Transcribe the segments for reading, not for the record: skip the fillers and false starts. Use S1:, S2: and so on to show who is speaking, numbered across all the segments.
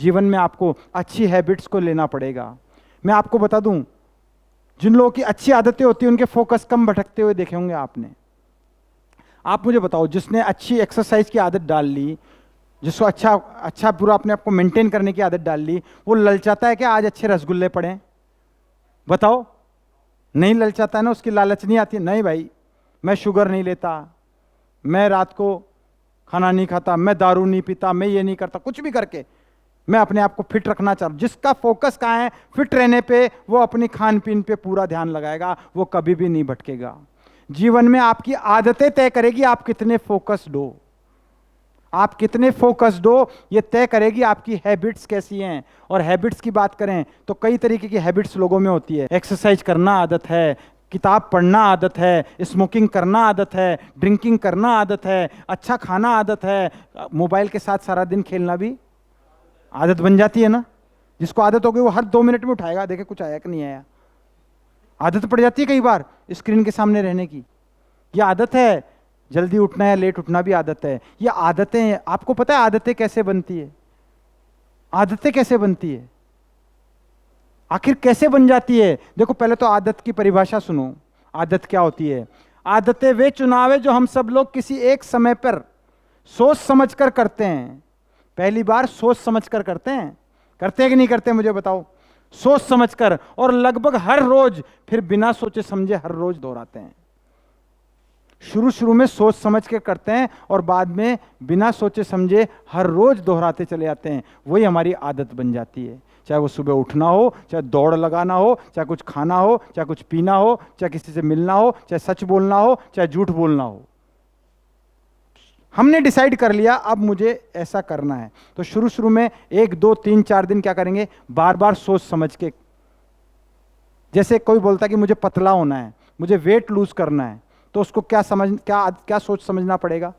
S1: जीवन में आपको अच्छी हैबिट्स को लेना पड़ेगा। मैं आपको बता दूं, जिन लोगों की अच्छी आदतें होती हैं उनके फोकस कम भटकते हुए देखे होंगे आपने। आप मुझे बताओ, जिसने अच्छी एक्सरसाइज की आदत डाल ली, जिसको अच्छा अच्छा पूरा अपने आप को मेंटेन करने की आदत डाल ली, वो ललचाता है क्या आज अच्छे रसगुल्ले पड़े? बताओ, नहीं ललचाता है ना, उसकी लालच नहीं आती, नहीं भाई मैं शुगर नहीं लेता, मैं रात को खाना नहीं खाता, मैं दारू नहीं पीता, मैं ये नहीं करता, कुछ भी करके मैं अपने आप को फिट रखना चाहता हूं। जिसका फोकस कहां है? फिट रहने पे, वो अपनी खान पीन पे पूरा ध्यान लगाएगा, वो कभी भी नहीं भटकेगा। जीवन में आपकी आदतें तय करेगी आप कितने फोकस्ड हो। आप कितने फोकस्ड हो ये तय करेगी आपकी हैबिट्स कैसी हैं। और हैबिट्स की बात करें तो कई तरीके की हैबिट्स लोगों में होती है। एक्सरसाइज करना आदत है, किताब पढ़ना आदत है, स्मोकिंग करना आदत है, ड्रिंकिंग करना आदत है, अच्छा खाना आदत है, मोबाइल के साथ सारा दिन खेलना भी आदत बन जाती है ना। जिसको आदत हो गई वो हर 2 मिनट में उठाएगा, देखे कुछ आया कि नहीं आया। आदत पड़ जाती है कई बार स्क्रीन के सामने रहने की। ये आदत है। जल्दी उठना या लेट उठना भी आदत है। ये आदतें हैं। आपको पता है आदतें कैसे बनती है? आदतें कैसे बनती है, आखिर कैसे बन जाती है? देखो पहले तो आदत की परिभाषा सुनो। आदत क्या होती है? आदतें वे चुनाव है जो हम सब लोग किसी एक समय पर सोच समझकर करते हैं। पहली बार सोच समझकर करते हैं कि नहीं करते? मुझे बताओ। सोच समझकर, और लगभग हर रोज, फिर बिना सोचे समझे हर रोज दोहराते हैं। शुरू शुरू में सोच समझ के करते हैं और बाद में बिना सोचे समझे हर रोज दोहराते चले जाते हैं। वही हमारी आदत बन जाती है। चाहे वो सुबह उठना हो, चाहे दौड़ लगाना हो, चाहे कुछ खाना हो, चाहे कुछ पीना हो, चाहे किसी से मिलना हो, चाहे सच बोलना हो, चाहे झूठ बोलना हो। हमने डिसाइड कर लिया अब मुझे ऐसा करना है, तो शुरू शुरू में 1 2 3 4 दिन क्या करेंगे? बार बार सोच समझ के। जैसे कोई बोलता है कि मुझे पतला होना है, मुझे वेट लूज करना है, तो उसको क्या सोच समझना पड़ेगा?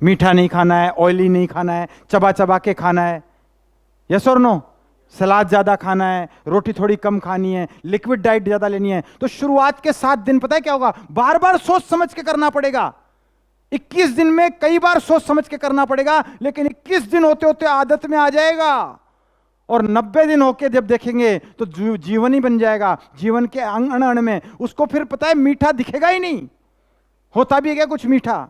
S1: मीठा नहीं खाना है, ऑयली नहीं खाना है, चबा चबा के खाना है, यस और नो? सलाद ज्यादा खाना है, रोटी थोड़ी कम खानी है, लिक्विड डाइट ज्यादा लेनी है। तो शुरुआत के 7 दिन पता है क्या होगा? बार बार सोच समझ के करना पड़ेगा। 21 दिन में कई बार सोच समझ के करना पड़ेगा, लेकिन 21 दिन होते होते आदत में आ जाएगा। और 90 दिन होके जब देखेंगे तो जीवन ही बन जाएगा। जीवन के अण अण में उसको फिर पता है मीठा दिखेगा ही नहीं। होता भी है क्या कुछ मीठा?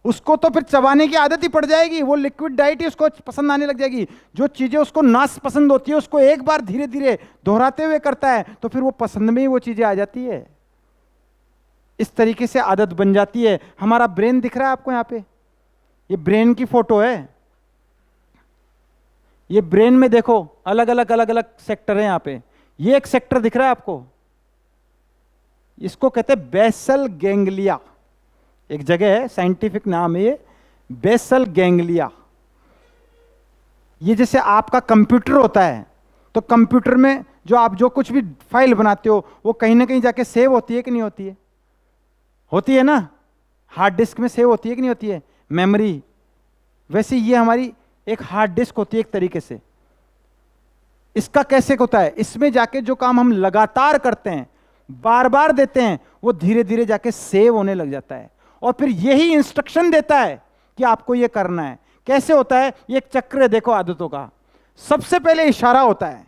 S1: उसको तो फिर चबाने की आदत ही पड़ जाएगी। वो लिक्विड डाइट ही उसको पसंद आने लग जाएगी। जो चीजें उसको नास पसंद होती है उसको एक बार धीरे धीरे दोहराते हुए करता है तो फिर वो पसंद में ही वो चीजें आ जाती है। इस तरीके से आदत बन जाती है। हमारा ब्रेन दिख रहा है आपको? यहां पे ये ब्रेन की फोटो है। ये ब्रेन में देखो अलग अलग सेक्टर है यहां पे। ये एक सेक्टर दिख रहा है आपको, इसको कहते हैं बेसल गैंग्लिया। एक जगह है, साइंटिफिक नाम है ये, बेसल गैंग्लिया। ये जैसे आपका कंप्यूटर होता है, तो कंप्यूटर में जो कुछ भी फाइल बनाते हो वो कहीं ना कहीं जाके सेव होती है कि नहीं होती है? होती है ना। हार्ड डिस्क में सेव होती है कि नहीं होती है? मेमोरी। वैसे ये हमारी एक हार्ड डिस्क होती है एक तरीके से। इसका कैसे होता है? इसमें जाके जो काम हम लगातार करते हैं, बार बार देते हैं, वो धीरे धीरे जाके सेव होने लग जाता है और फिर यही इंस्ट्रक्शन देता है कि आपको ये करना है। कैसे होता है? ये एक चक्र है देखो आदतों का। सबसे पहले इशारा होता है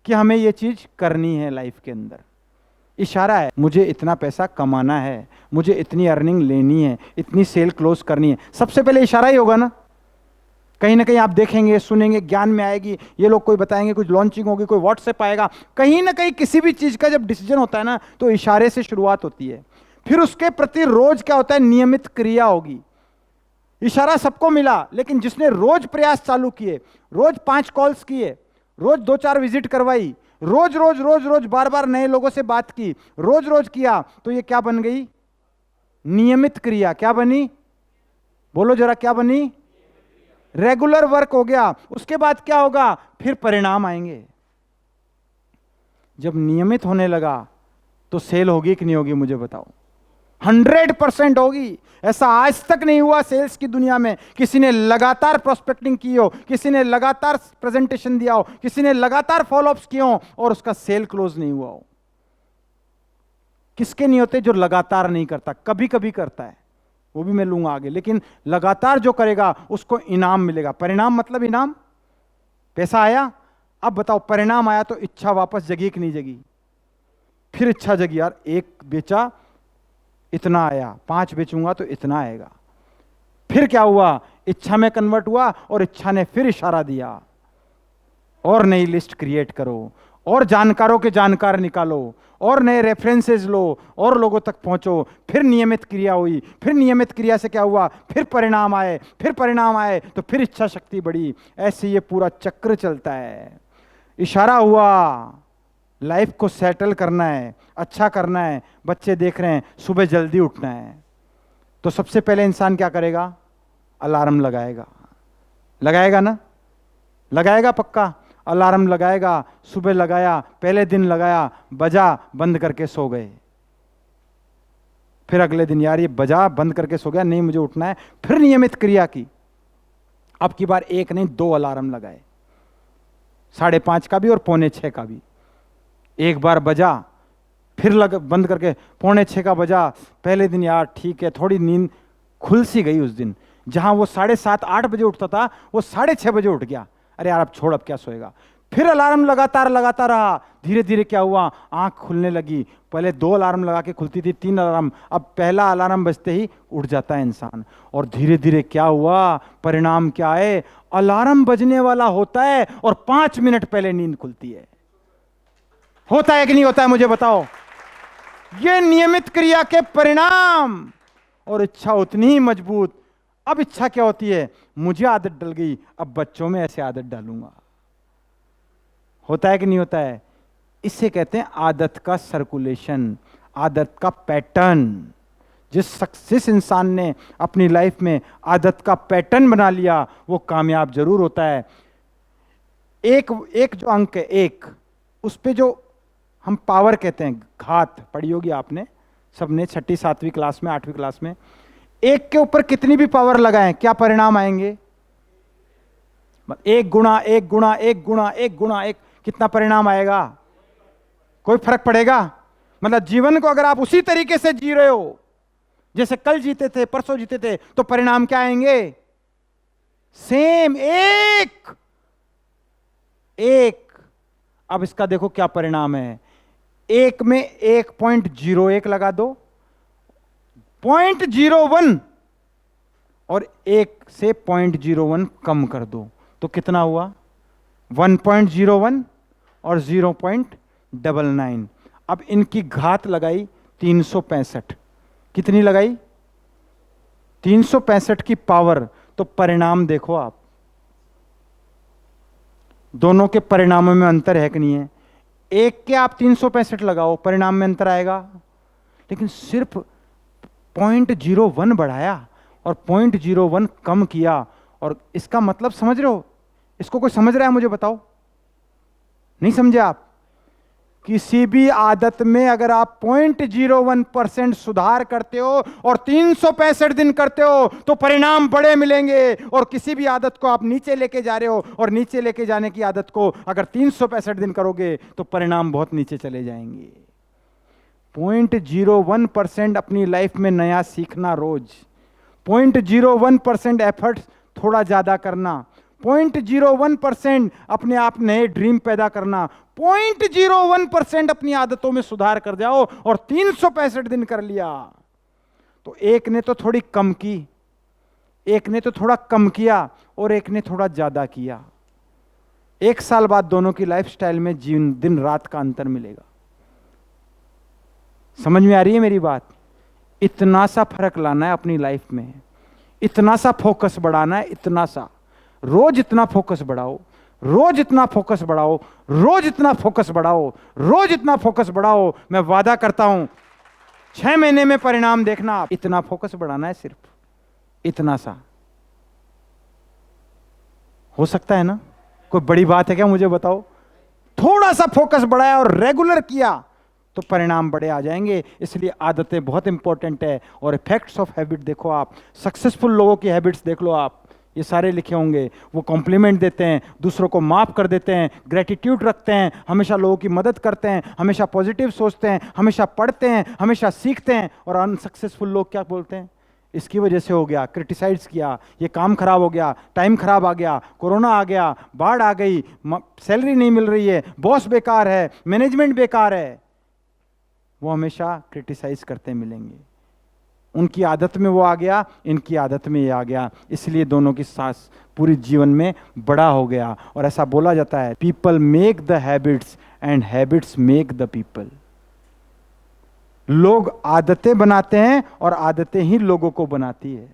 S1: कि हमें ये चीज करनी है लाइफ के अंदर। इशारा है, मुझे इतना पैसा कमाना है, मुझे इतनी अर्निंग लेनी है, इतनी सेल क्लोज करनी है। सबसे पहले इशारा ही होगा ना। कहीं ना कहीं आप देखेंगे, सुनेंगे, ज्ञान में आएगी, ये लोग कोई बताएंगे, कुछ लॉन्चिंग होगी, कोई व्हाट्सएप आएगा। कहीं ना कहीं किसी भी चीज का जब डिसीजन होता है ना तो इशारे से शुरुआत होती है। फिर उसके प्रति रोज क्या होता है? नियमित क्रिया होगी। इशारा सबको मिला, लेकिन जिसने रोज प्रयास चालू किए, रोज 5 कॉल्स किए, रोज 2-4 विजिट करवाई, रोज रोज रोज रोज बार बार नए लोगों से बात की, रोज रोज किया, तो ये क्या बन गई? नियमित क्रिया। क्या बनी? बोलो जरा, क्या बनी? रेगुलर वर्क हो गया। उसके बाद क्या होगा? फिर परिणाम आएंगे। जब नियमित होने लगा तो सेल होगी कि नहीं होगी? मुझे बताओ। 100% होगी। ऐसा आज तक नहीं हुआ सेल्स की दुनिया में किसी ने लगातार प्रोस्पेक्टिंग की हो, किसी ने लगातार प्रेजेंटेशन दिया हो, किसी ने लगातार फॉलोअप्स किए हो और उसका सेल क्लोज नहीं हुआ हो। किसके नहीं होते? जो लगातार नहीं करता, कभी कभी करता है। वो भी मैं लूंगा आगे, लेकिन लगातार जो करेगा उसको इनाम मिलेगा। परिणाम मतलब इनाम। पैसा आया, अब बताओ परिणाम आया तो इच्छा वापस जगी कि नहीं जगी? फिर इच्छा जगी, यार एक बेचा इतना आया, 5 बेचूंगा तो इतना आएगा। फिर क्या हुआ, इच्छा में कन्वर्ट हुआ और इच्छा ने फिर इशारा दिया और नई लिस्ट क्रिएट करो और जानकारों के जानकार निकालो और नए रेफरेंसेस लो और लोगों तक पहुंचो। फिर नियमित क्रिया हुई, फिर नियमित क्रिया से क्या हुआ, फिर परिणाम आए, फिर परिणाम आए तो फिर इच्छा शक्ति बढ़ी। ऐसे ये पूरा चक्र चलता है। इशारा हुआ, लाइफ को सेटल करना है, अच्छा करना है, बच्चे देख रहे हैं सुबह जल्दी उठना है, तो सबसे पहले इंसान क्या करेगा, अलार्म लगाएगा। लगाएगा ना, लगाएगा पक्का, अलार्म लगाएगा। सुबह लगाया, पहले दिन लगाया, बजा, बंद करके सो गए। फिर अगले दिन, यार ये बजा, बंद करके सो गया, नहीं मुझे उठना है, फिर नियमित क्रिया की। अब की बार एक नहीं 2 अलार्म लगाए, 5:30 का भी और 5:45 का भी। एक बार बजा, फिर बंद करके 5:45 का बजा। पहले दिन यार ठीक है, थोड़ी नींद खुल सी गई उस दिन। जहां वो 7:30-8 बजे उठता था, वो 6:30 बजे उठ गया। अरे यार अब छोड़, अब क्या सोएगा। फिर अलार्म लगातार लगाता रहा, धीरे धीरे क्या हुआ, आंख खुलने लगी। पहले 2 अलार्म लगा के खुलती थी, 3 अलार्म, अब पहला अलार्म बजते ही उठ जाता है इंसान। और धीरे धीरे क्या हुआ, परिणाम क्या है, अलार्म बजने वाला होता है और 5 मिनट पहले नींद खुलती है। होता है कि नहीं होता है, मुझे बताओ। ये नियमित क्रिया के परिणाम। और इच्छा उतनी ही मजबूत। अब इच्छा क्या होती है, मुझे आदत डल गई, अब बच्चों में ऐसे आदत डालूंगा। होता है कि नहीं होता है? इसे कहते हैं आदत का सर्कुलेशन, आदत का पैटर्न। जिस इंसान ने अपनी लाइफ में आदत का पैटर्न बना लिया, वो कामयाब जरूर होता है। एक जो अंक है, एक, उस पे जो हम पावर कहते हैं, घात पढ़ी होगी आपने सबने 6ठी 7वीं क्लास में, 8वीं क्लास में। एक के ऊपर कितनी भी पावर लगाएं, क्या परिणाम आएंगे? 1 गुणा 1 गुणा 1 गुणा 1 गुणा 1, कितना परिणाम आएगा? कोई फर्क पड़ेगा? मतलब जीवन को अगर आप उसी तरीके से जी रहे हो जैसे कल जीते थे, परसों जीते थे, तो परिणाम क्या आएंगे? सेम, एक। अब इसका देखो क्या परिणाम है। 1 में 1.01 लगा दो, 0.01, और 1 से 0.01 कम कर दो तो कितना हुआ? 1.01 और 0.99। अब इनकी घात लगाई 365। कितनी लगाई? 365 की पावर। तो परिणाम देखो आप, दोनों के परिणामों में अंतर है कि नहीं है? एक के आप 365 लगाओ, परिणाम में अंतर आएगा, लेकिन सिर्फ 0.01 बढ़ाया और 0.01 कम किया। और इसका मतलब समझ रहे हो? इसको कोई समझ रहा है? मुझे बताओ। नहीं समझे आप? किसी भी आदत में अगर आप 0.01% सुधार करते हो और 365 दिन करते हो तो परिणाम बड़े मिलेंगे। और किसी भी आदत को आप नीचे लेके जा रहे हो और नीचे लेके जाने की आदत को अगर 365 दिन करोगे तो परिणाम बहुत नीचे चले जाएंगे। 0.01% अपनी लाइफ में नया सीखना रोज, 0.01% एफर्ट थोड़ा ज्यादा करना, 0.01% अपने आप नए ड्रीम पैदा करना, 0.01% अपनी आदतों में सुधार कर जाओ और 365 दिन कर लिया। तो एक ने तो थोड़ी कम की, एक ने तो थोड़ा कम किया और एक ने थोड़ा ज्यादा किया। 1 साल बाद दोनों की लाइफस्टाइल में दिन रात का अंतर मिलेगा। समझ में आ रही है मेरी बात? इतना सा फर्क लाना है अपनी लाइफ में, इतना सा फोकस बढ़ाना है, इतना सा। रोज इतना फोकस बढ़ाओ, रोज इतना फोकस बढ़ाओ, रोज इतना फोकस बढ़ाओ, रोज इतना फोकस बढ़ाओ। मैं वादा करता हूं 6 महीने में परिणाम देखना। इतना फोकस बढ़ाना है, सिर्फ इतना सा। हो सकता है ना? कोई बड़ी बात है क्या? मुझे बताओ। थोड़ा सा फोकस बढ़ाया और रेगुलर किया तो परिणाम बड़े आ जाएंगे। इसलिए आदतें बहुत इंपॉर्टेंट है। और इफेक्ट्स ऑफ हैबिट देखो आप, सक्सेसफुल लोगों की हैबिट्स देख लो आप, ये सारे लिखे होंगे। वो कॉम्प्लीमेंट देते हैं, दूसरों को माफ कर देते हैं, ग्रेटिट्यूड रखते हैं, हमेशा लोगों की मदद करते हैं, हमेशा पॉजिटिव सोचते हैं, हमेशा पढ़ते हैं, हमेशा सीखते हैं। और अनसक्सेसफुल लोग क्या बोलते हैं? इसकी वजह से हो गया, क्रिटिसाइज किया, ये काम खराब हो गया, टाइम खराब आ गया, कोरोना आ गया, बाढ़ आ गई, सैलरी नहीं मिल रही है, बॉस बेकार है, मैनेजमेंट बेकार है, वो हमेशा क्रिटिसाइज करते मिलेंगे। उनकी आदत में वो आ गया, इनकी आदत में ये आ गया, इसलिए दोनों की सांस पूरी जीवन में बड़ा हो गया। और ऐसा बोला जाता है, people make the habits and habits make the people. लोग आदतें बनाते हैं और आदतें ही लोगों को बनाती है।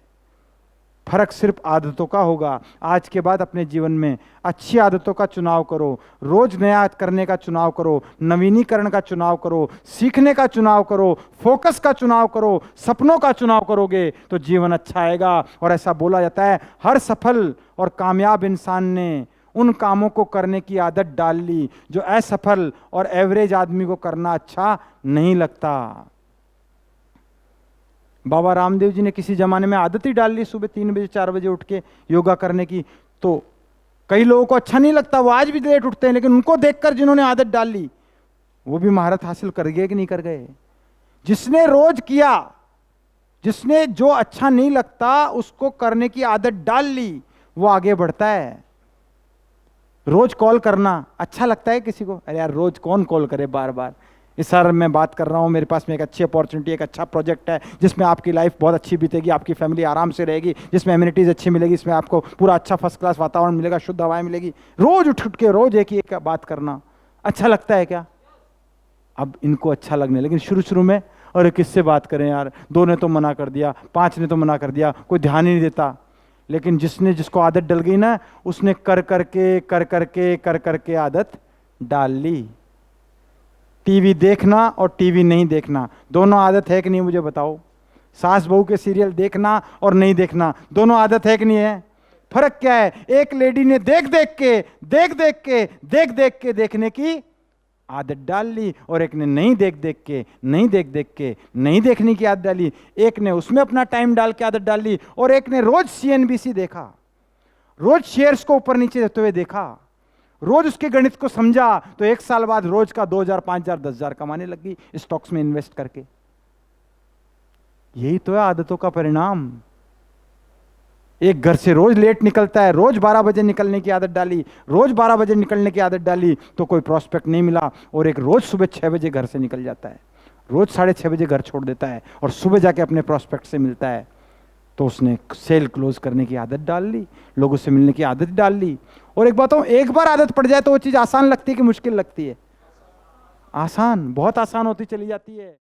S1: फर्क सिर्फ आदतों का होगा। आज के बाद अपने जीवन में अच्छी आदतों का चुनाव करो, रोज नया करने का चुनाव करो, नवीनीकरण का चुनाव करो, सीखने का चुनाव करो, फोकस का चुनाव करो, सपनों का चुनाव करोगे तो जीवन अच्छा आएगा। और ऐसा बोला जाता है, हर सफल और कामयाब इंसान ने उन कामों को करने की आदत डाल ली जो असफल और एवरेज आदमी को करना अच्छा नहीं लगता। बाबा रामदेव जी ने किसी जमाने में आदत ही डाल ली सुबह 3 बजे 4 बजे उठ के योगा करने की, तो कई लोगों को अच्छा नहीं लगता, वो आज भी लेट उठते हैं, लेकिन उनको देखकर जिन्होंने आदत डाल ली वो भी महारत हासिल कर गए कि नहीं कर गए। जिसने रोज किया, जिसने जो अच्छा नहीं लगता उसको करने की आदत डाल ली, वो आगे बढ़ता है। रोज कॉल करना अच्छा लगता है किसी को? अरे यार रोज कौन कॉल करे बार बार। इस सर मैं बात कर रहा हूँ, मेरे पास में एक अच्छी अपॉर्चुनिटी, एक अच्छा प्रोजेक्ट है जिसमें आपकी लाइफ बहुत अच्छी बीतेगी, आपकी फैमिली आराम से रहेगी, जिसमें एमिनिटीज अच्छी मिलेगी, इसमें आपको पूरा अच्छा फर्स्ट क्लास वातावरण मिलेगा, शुद्ध हवाएं मिलेगी। रोज उठ उठ के रोज एक ही एक बात करना अच्छा लगता है क्या? अब इनको अच्छा लगने, लेकिन शुरू शुरू में अरे किससे बात करें यार, 2 ने तो मना कर दिया, 5 ने तो मना कर दिया, कोई ध्यान ही नहीं देता। लेकिन जिसको आदत डल गई ना, उसने कर करके आदत डाल ली। टीवी देखना और टीवी नहीं देखना दोनों आदत है कि नहीं, मुझे बताओ। सास बहू के सीरियल देखना और नहीं देखना दोनों आदत है कि नहीं है? फर्क क्या है? एक लेडी ने देख देख के देखने की आदत डाल ली और एक ने नहीं देख के नहीं देखने की आदत डाली। एक ने उसमें अपना टाइम डाल के आदत डाल ली और एक ने रोज CNBC देखा, रोज शेयर्स को ऊपर नीचे देते हुए देखा, रोज उसके गणित को समझा, तो 1 साल बाद रोज का 2000, 5000, 10,000 कमाने लगी स्टॉक्स में इन्वेस्ट करके। यही तो है आदतों का परिणाम। एक घर से रोज लेट निकलता है, रोज 12 बजे निकलने की आदत डाली, रोज 12 बजे निकलने की आदत डाली तो कोई प्रॉस्पेक्ट नहीं मिला। और एक रोज सुबह 6 बजे घर से निकल जाता है, रोज 6:30 बजे घर छोड़ देता है और सुबह जाके अपने प्रॉस्पेक्ट से मिलता है, तो उसने सेल क्लोज करने की आदत डाल ली, लोगों से मिलने की आदत डाल ली। और एक बात, एक बार आदत पड़ जाए तो वो चीज आसान लगती है कि मुश्किल लगती है? आसान, बहुत आसान होती चली जाती है।